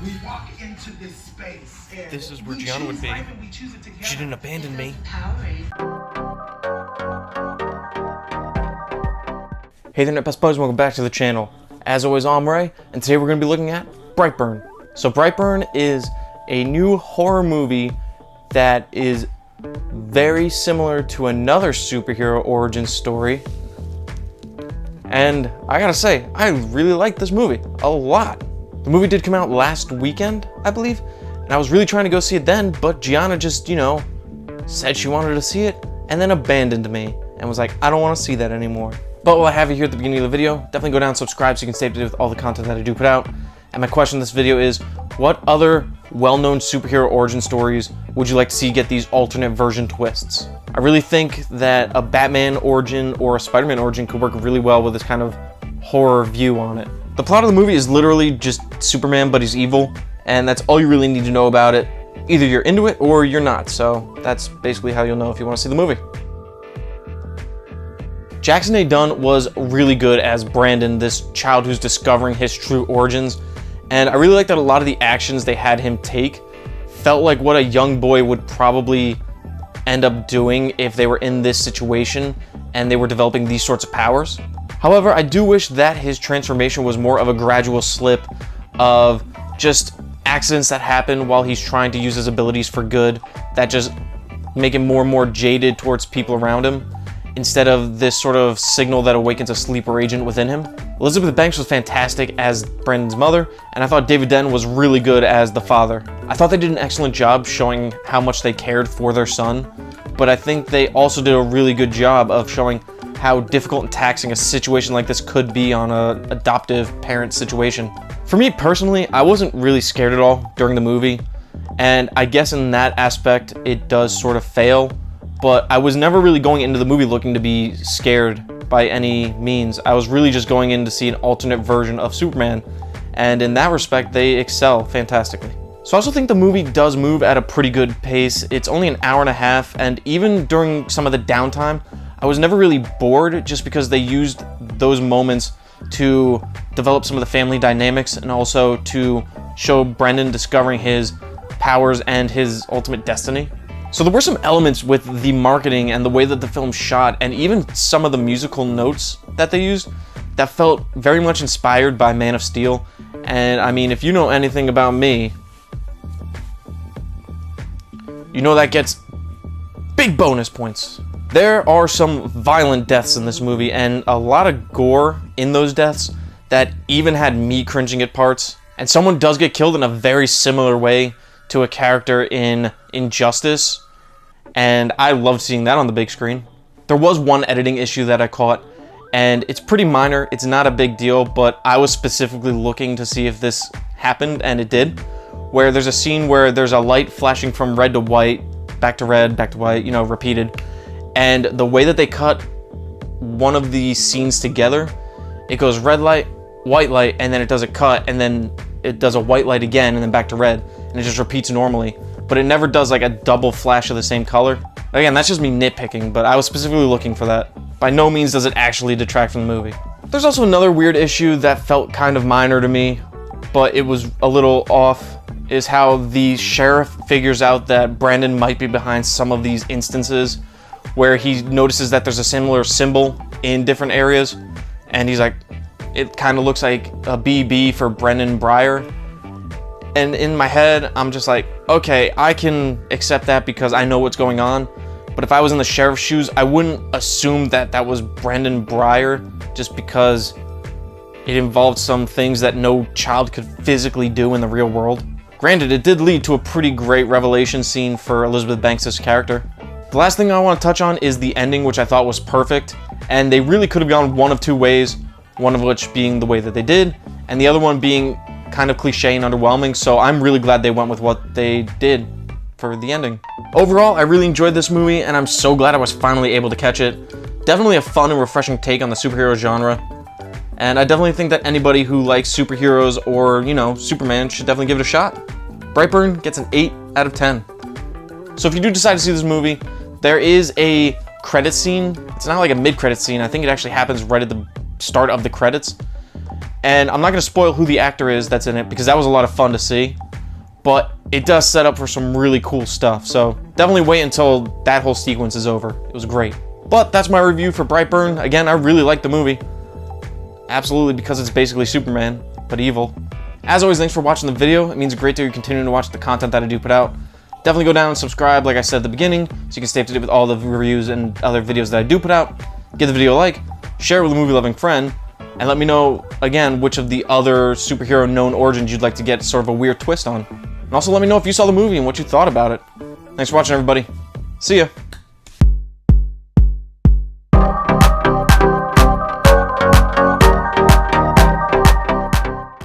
We walk into this space. And this is where Gianna would be. She didn't abandon me. Hey there, Net Best Buddies, welcome back to the channel. As always, I'm Ray, and today we're going to be looking at Brightburn. So Brightburn is a new horror movie that is very similar to another superhero origin story. And I gotta say, I really like this movie a lot. The movie did come out last weekend, I believe, and I was really trying to go see it then, but Gianna just, said she wanted to see it, and then abandoned me, and was like, I don't want to see that anymore. But while I have you here at the beginning of the video, definitely go down and subscribe so you can stay up to date with all the content that I do put out. And my question in this video is, what other well-known superhero origin stories would you like to see get these alternate version twists? I really think that a Batman origin or a Spider-Man origin could work really well with this kind of horror view on it. The plot of the movie is literally just Superman, but he's evil, and that's all you really need to know about it. Either you're into it or you're not, so that's basically how you'll know if you want to see the movie. Jackson A. Dunn was really good as Brandon, this child who's discovering his true origins, and I really like that a lot of the actions they had him take felt like what a young boy would probably end up doing if they were in this situation and they were developing these sorts of powers. However, I do wish that his transformation was more of a gradual slip of just accidents that happen while he's trying to use his abilities for good that just make him more and more jaded towards people around him, instead of this sort of signal that awakens a sleeper agent within him. Elizabeth Banks was fantastic as Brandon's mother, and I thought David Dent was really good as the father. I thought they did an excellent job showing how much they cared for their son, but I think they also did a really good job of showing how difficult and taxing a situation like this could be on an adoptive parent situation. For me personally, I wasn't really scared at all during the movie, and I guess in that aspect it does sort of fail, but I was never really going into the movie looking to be scared by any means. I was really just going in to see an alternate version of Superman, and in that respect they excel fantastically. So I also think the movie does move at a pretty good pace. It's only an hour and a half, and even during some of the downtime, I was never really bored just because they used those moments to develop some of the family dynamics and also to show Brendan discovering his powers and his ultimate destiny. So there were some elements with the marketing and the way that the film shot and even some of the musical notes that they used that felt very much inspired by Man of Steel. And I mean, if you know anything about me, you know that gets big bonus points. There are some violent deaths in this movie and a lot of gore in those deaths that even had me cringing at parts. And someone does get killed in a very similar way to a character in Injustice, and I loved seeing that on the big screen. There was one editing issue that I caught, and it's pretty minor, it's not a big deal, but I was specifically looking to see if this happened, and it did, where there's a scene where there's a light flashing from red to white, back to red, back to white, repeated. And the way that they cut one of the scenes together, it goes red light, white light, and then it does a cut, and then it does a white light again, and then back to red, and it just repeats normally. But it never does like a double flash of the same color. Again, that's just me nitpicking, but I was specifically looking for that. By no means does it actually detract from the movie. There's also another weird issue that felt kind of minor to me, but it was a little off, is how the sheriff figures out that Brandon might be behind some of these instances where he notices that there's a similar symbol in different areas, and he's like, it kind of looks like a BB for Brendan Breyer. And in my head, I'm just like, okay, I can accept that because I know what's going on. But if I was in the sheriff's shoes, I wouldn't assume that that was Brendan Breyer just because it involved some things that no child could physically do in the real world. Granted, it did lead to a pretty great revelation scene for Elizabeth Banks' character. The last thing I want to touch on is the ending, which I thought was perfect, and they really could have gone one of two ways, one of which being the way that they did, and the other one being kind of cliche and underwhelming, so I'm really glad they went with what they did for the ending. Overall, I really enjoyed this movie, and I'm so glad I was finally able to catch it. Definitely a fun and refreshing take on the superhero genre, and I definitely think that anybody who likes superheroes or, Superman should definitely give it a shot. Brightburn gets an 8 out of 10. So if you do decide to see this movie, there is a credit scene. It's not like a mid-credit scene. I think it actually happens right at the start of the credits. And I'm not going to spoil who the actor is that's in it, because that was a lot of fun to see. But it does set up for some really cool stuff, so definitely wait until that whole sequence is over. It was great. But that's my review for Brightburn. Again, I really like the movie. Absolutely, because it's basically Superman, but evil. As always, thanks for watching the video. It means a great deal you're continuing to watch the content that I do put out. Definitely go down and subscribe, like I said at the beginning, so you can stay up to date with all the reviews and other videos that I do put out. Give the video a like, share it with a movie-loving friend, and let me know, again, which of the other superhero known origins you'd like to get sort of a weird twist on. And also let me know if you saw the movie and what you thought about it. Thanks for watching, everybody. See ya.